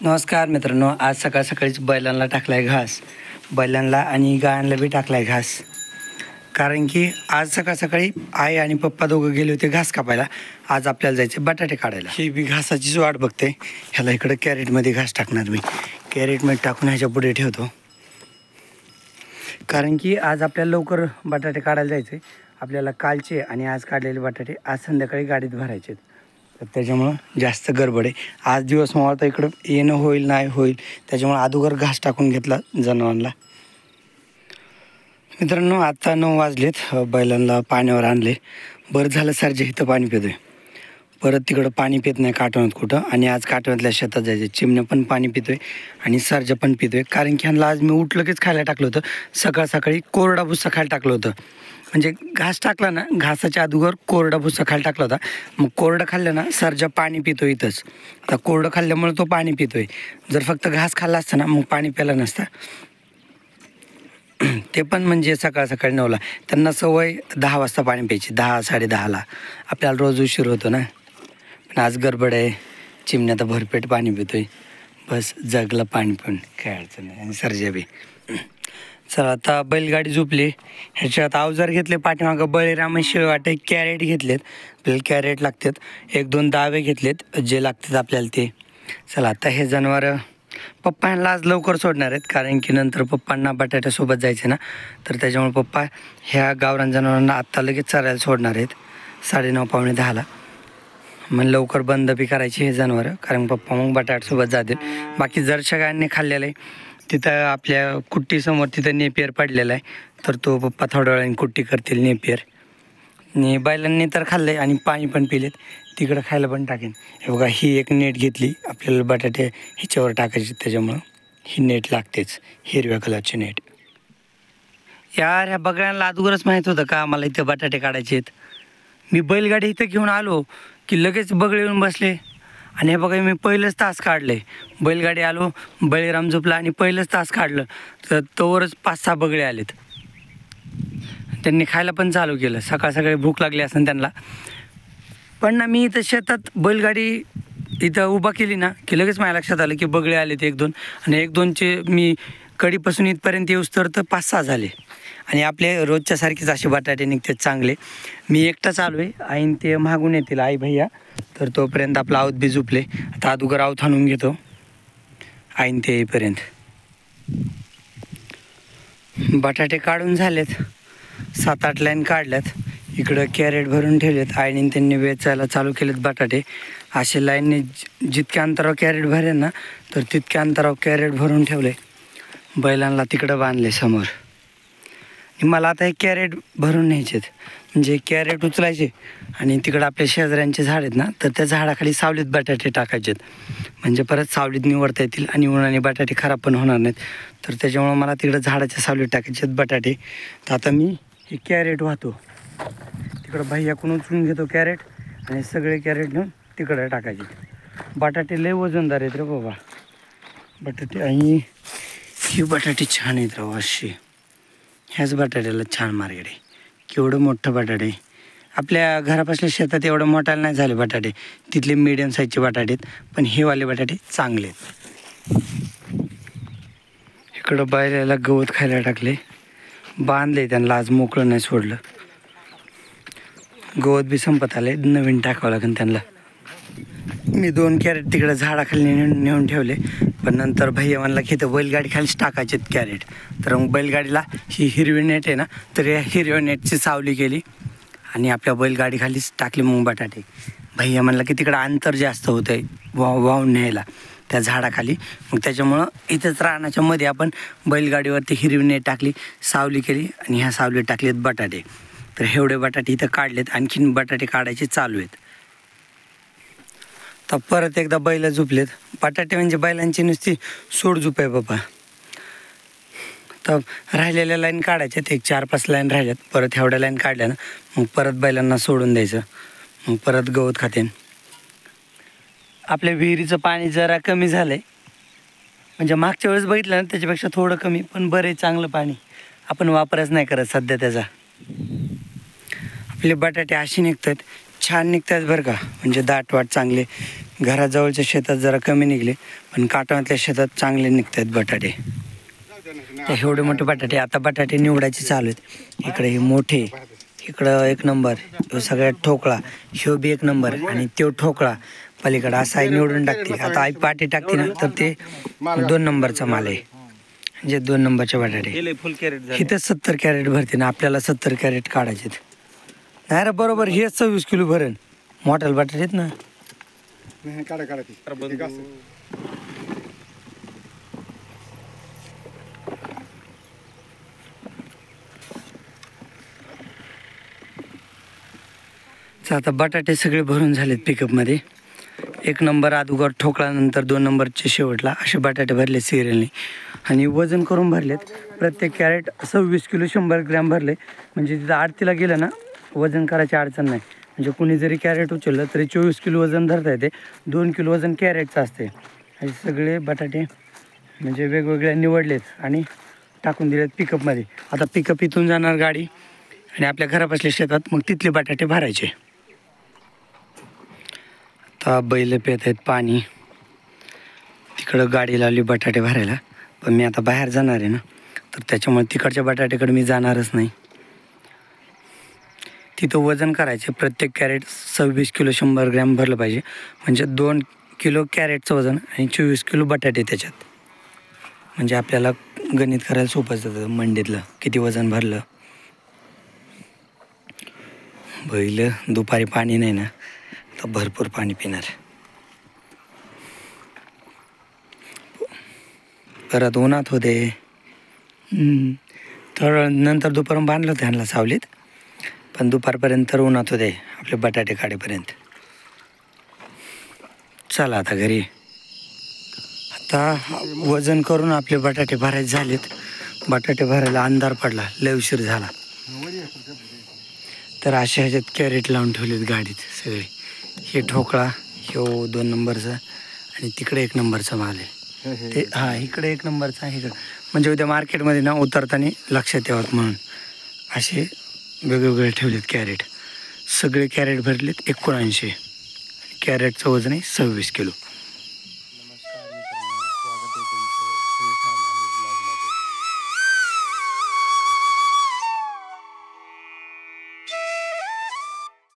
नमस्कार मित्रांनो, आज सकाळ सकाळीच बैलांना टाकलाय घास, बैलांना आणि गायांना बी टाकलाय घास. कारण की आज सकाळ सकाळी आई आणि पप्पा दोघं गेले होते घास कापायला. आज आपल्याला जायचे बटाटे काढायला. ही बी घासाचीच वाट बघते. ह्याला इकडं कॅरेटमध्ये घास टाकणार मी. कॅरेटमध्ये टाकून ह्याच्या पुढे ठेवतो, कारण की आज आपल्याला लवकर बटाटे काढायला जायचे. आपल्याला कालचे आणि आज काढलेले बटाटे आज संध्याकाळी गाडीत भरायचे, तर त्याच्यामुळं जास्त गडबड आहे. आज दिवस मला इकडं येणं होईल नाही होईल, त्याच्यामुळं अगोदर घास टाकून घेतला जनावरांना. मित्रांनो, आता 9 वाजलेत. बैलांना पाण्यावर आणले. बरं झालं सरजे इथं पाणी पितोय. परत तिकडं पाणी पित नाही काटवण्यात कुठं. आणि आज काटवण्यातल्या शेतात जायचं. चिमण्या पण पाणी पितोय आणि सरजा पण पितोय. कारण की ह्यांना आज मी उठलं कीच खायला टाकलं होतं. सकाळ सकाळी कोरडा भुस्सा खायला टाकलं होतं. म्हणजे घास टाकला ना, घासाच्या अगोदर कोरडा भुस्सा खायला टाकला होता. मग कोरडं खाल्लं ना, सरजा पाणी पितो इथंच. आता कोरडं खाल्ल्यामुळे तो पाणी पितोय. जर फक्त घास खाल्ला असता ना, मग पाणी प्यायला नसता. ते पण म्हणजे सकाळ सकाळी 9ला. त्यांना सवय 10 वाजता पाणी प्यायची, 10 साडे10ला. आपल्याला रोज उशीर होतो ना, पण आज गडबड आहे. चिमण्या तर भरपेट पाणी पितोय. बस जगलं पाणी पण काय अडचण नाही. आणि सरजा बी. चला आता बैलगाडी झोपली. ह्याच्यात अवजार घेतले पाठीमागं. बळीराम शिळवाटे कॅरेट घेतलेत. आपल्याला कॅरेट लागतात. 1-2 दावे घेतलेत जे लागतात आपल्याला ते. चला आता हे जनावर पप्पा ह्यांना आज लवकर सोडणार आहेत, कारण की नंतर पप्पांना बटाट्यासोबत जायचे ना, तर त्याच्यामुळे पप्पा ह्या गावरान जनावरांना आत्ता लगेच चरायला सोडणार आहेत 9:30 पावणे 10ला. मग लवकर बंद बी करायची हे जनावरं, कारण पप्पा मग बटाट्यासोबत जातील. बाकी जरशा गायांनी खाल्लेलं आहे. तिथं आपल्या कुट्टीसमोर तिथं नेपियर पडलेला आहे, तर तो पप्पा थोड्या वेळाने कुट्टी करतील नेपियर. आणि बैलांनी तर खाल्लं आहे आणि पाणी पण पिलेत. तिकडं खायला पण टाकेन. हे बघा, ही एक नेट घेतली. आपल्याला बटाटे ह्याच्यावर टाकायचे, त्याच्यामुळं ही नेट लागतेच, हिरव्या कलरची नेट. यार, ह्या बगळ्यांना अगोदरच माहीत होतं का मला इथं बटाटे काढायचे आहेत. मी बैलगाडी इथं घेऊन आलो की लगेच बगळे येऊन बसले. आणि हे बघा, मी पहिलंच तास काढलं आहे. बैलगाडी आलो, बळीराम झोपला आणि पहिलंच तास काढलं, तर तोवरच 5-6 बगळे आलेत. त्यांनी खायला पण चालू केलं. सकाळ सकाळी भूक लागली असं त्यांना. पण ना, मी इथं शेतात बैलगाडी इथं उभा केली ना, की लगेच माझ्या लक्षात आलं की बगळे आलेत 1-2. आणि 1-2चे मी कडीपासून इथपर्यंत येऊस तर 5-6 झाले. आणि आपले रोजच्या सारखेच असे बटाटे निघतात चांगले. मी एकटाच आलो आहे. आईन ते मागून येतील, आई भैया. तर तोपर्यंत आपला आवत बी झुपले. आता अगोदर आवत आणून घेतो आईन ते येईपर्यंत. बटाटे काढून झालेत. 7-8 लाईन काढल्यात. इकडं कॅरेट भरून ठेवलेत. आईने त्यांनी वेचायला चालू केलेत बटाटे. असे लाईनने जितक्या अंतरावर कॅरेट भरेल ना, तर तितक्या अंतरावर कॅरेट भरून ठेवले. बैलांना तिकडं बांधले समोर. मला आता हे कॅरेट भरून न्यायचेत. म्हणजे कॅरेट उचलायचे आणि तिकडं आपल्या शेजाऱ्यांचे झाड आहेत ना, तर त्या झाडाखाली सावलीत बटाटे टाकायचेत. म्हणजे परत सावलीत निवडता येतील आणि उन्हाने बटाटे खराब पण होणार नाहीत. तर त्याच्यामुळं मला तिकडं झाडाच्या सावलीत टाकायचे आहेत बटाटे. तर आता मी हे कॅरेट वाहतो. तिकडं भैयाकडून उचलून घेतो कॅरेट आणि सगळे कॅरेट नेऊन तिकडं टाकायचे. बटाटे लय वजनदार आहेत रे बाबा बटाटे. आणि ही बटाटे छान आहेत राव. अशी ह्याच बटाट्याला छान मार्केट आहे. केवढं मोठं बटाटे. आपल्या घरापासल्या शेतात एवढं मोठाला नाही झाले बटाटे. तिथले मीडियम साईजचे बटाटे आहेत, पण हे वाले बटाटे चांगले आहेत. इकडं बैलाला गवत खायला टाकले, बांधले त्यांना. आज मोकळं नाही सोडलं. गवत बी संपत आले, नवीन टाकावं लागेल त्यांना. मी 2 कॅरेट तिकडं झाडाखाली नेऊन ठेवले. पण नंतर भैया म्हणला की इथं बैलगाडी खालीच टाकायचे कॅरेट. तर मग बैलगाडीला ही हिरवी नेट आहे ना, तर या हिरव्या नेटची सावली केली आणि आपल्या बैलगाडी खालीच टाकली मग बटाटे. भैया म्हणला की तिकडं अंतर जास्त होतं आहे वाहून न्यायला त्या झाडाखाली. मग त्याच्यामुळं इथंच रानाच्या मध्ये आपण बैलगाडीवरती हिरवी नेट टाकली, सावली केली आणि ह्या सावलीत टाकलेत बटाटे. तर एवढे बटाटे इथं काढलेत. आणखीन बटाटे काढायचे चालू आहेत. तर परत एकदा बैल झोपलेत. बटाटे म्हणजे बैलांची नुसती सोड झोप आहे बाबा. तर राहिलेल्या लाईन काढायच्यात. 4-5 लाईन राहिल्यात. परत एवढ्या लाईन काढल्या ना, मग परत बैलांना सोडून द्यायचं. मग परत गवत खातेन. आपल्या विहिरीचं पाणी जरा कमी झालं आहे. म्हणजे मागच्या वेळेस बघितलं ना, त्याच्यापेक्षा थोडं कमी, पण बरं चांगलं पाणी. आपण वापरच नाही करत सध्या त्याचा. आपले बटाटे असे निघतात छान निघतात बरं का, म्हणजे दाटवाट चांगले. घराजवळच्या शेतात जरा कमी निघले, पण काटवातल्या शेतात चांगले निघतात बटाटे. एवढे मोठे बटाटे. आता बटाटे निवडायचे चालू आहेत. इकडे हे मोठे, इकडं एक नंबर, ह्यो सगळ्यात ठोकळा, ह्यो बी एक नंबर, आणि तो ठोकळा पलीकडं असा आई निवडून टाकते. आता आई पाटी टाकते ना, तर ते 2 नंबरचा माल आहे, म्हणजे 2 नंबरचे बटाटे. फुल कॅरेट इथं 70 कॅरेट भरते ना, आपल्याला 70 कॅरेट काढायचे. नाही रे बरोबर, हे 26 किलो भरेन. मोठ्याला बटाटे आहेत ना. आता बटाटे सगळे भरून झालेत पिकअपमध्ये. 1 नंबर अगोदर ठोकळा, नंतर 2 नंबरचे शेवटला, असे बटाटे भरले सिरियलने. आणि वजन करून भरलेत. प्रत्येक कॅरेट 26 किलो 100 ग्रॅम भरले. म्हणजे तिथं आरतीला गेलं ना, वजन करायची अडचण नाही. म्हणजे कुणी जरी कॅरेट उचललं तरी 24 किलो वजन धरता येते. 2 किलो वजन कॅरेटचं असते. हे सगळे बटाटे म्हणजे वेगवेगळे निवडलेत आणि टाकून दिलेत पिकअपमध्ये. आता पिकअप इथून जाणार गाडी, आणि आपल्या घरापासल्या शेतात मग तिथले बटाटे भरायचे. आता बैल पेत आहेत पाणी. तिकडं गाडी लावली बटाटे भरायला, पण मी आता बाहेर जाणार आहे ना, तर त्याच्यामुळे तिकडच्या बटाट्याकडे मी जाणारच नाही. तिथं वजन करायचे. प्रत्येक कॅरेट 26 किलो 100 ग्रॅम भरलं पाहिजे. म्हणजे 2 किलो कॅरेटचं वजन आणि 24 किलो बटाटे त्याच्यात. म्हणजे आपल्याला गणित करायला सोपं जातं मंडीतलं, किती वजन भरलं. बैल दुपारी पाणी नाही ना, तर भरपूर पाणी पिणार. परत उन्हात होते. थोडं नंतर दुपारून बांधलं होतं ह्यांना सावलीत, पण दुपारपर्यंत उन्हात होते आपले बटाटे काढेपर्यंत. चला आता घरी. आता वजन करून आपले बटाटे भरायचे झालेत. बटाटे भरायला अंधार पडला, लय उशीर झाला. तर अशा ह्याच्यात कॅरेट लावून ठेवलेत गाडीत सगळे. हे ठोकळा, ह्यो 2 नंबरचा, आणि तिकडे 1 नंबरचा माल आहे ते. हां, इकडे 1 नंबरचा आहे. इकडं म्हणजे उद्या मार्केटमध्ये ना उतरताना लक्षात यावं म्हणून असे वेगवेगळे ठेवलेत कॅरेट. सगळे कॅरेट भरलेत 79. कॅरेटचं वजन आहे 26 किलो.